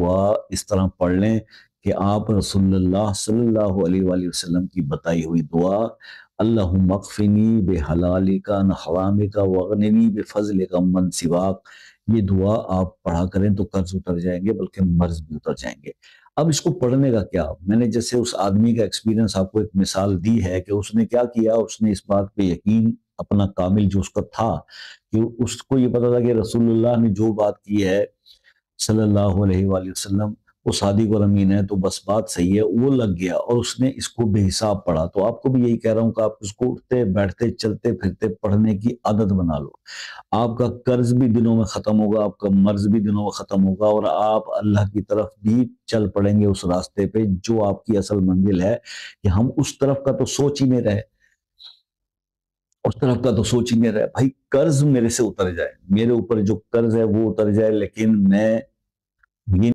دعا اس طرح پڑھ لیں کہ آپ رسول اللہ صلی اللہ علیہ وآلہ وسلم کی بتائی ہوئی دعا اللہم اکفنی بحلالک عن حرامک واغننی بفضلک عمن سواک، یہ دعا آپ پڑھا کریں تو قرض اتر جائیں گے، بلکہ مرض بھی اتر جائیں گے۔ اب اس کو پڑھنے کا کیا؟ میں نے جیسے اس آدمی کا ایکسپیرینس آپ کو ایک مثال دی ہے کہ اس نے کیا کیا، اس نے اس بات پہ یقین اپنا کامل جو اس کا تھا کہ اس کو یہ پتا تھا کہ رسول اللہ نے جو بات کی ہے صلی اللہ علیہ وآلہ وسلم وہ صادق اور امین ہے، تو بس بات صحیح ہے، وہ لگ گیا اور اس نے اس کو بے حساب پڑھا۔ تو آپ کو بھی یہی کہہ رہا ہوں کہ آپ اس کو اٹھتے بیٹھتے چلتے پھرتے پڑھنے کی عادت بنا لو، آپ کا قرض بھی دنوں میں ختم ہوگا، آپ کا مرض بھی دنوں میں ختم ہوگا، اور آپ اللہ کی طرف بھی چل پڑیں گے اس راستے پہ جو آپ کی اصل منزل ہے۔ کہ ہم اس طرف کا تو سوچ ہی نہیں رہے، اس طرف کا تو سوچ ہی نہیں رہے، بھائی قرض میرے سے اتر جائے، میرے اوپر جو قرض ہے وہ اتر جائے، لیکن میں یہ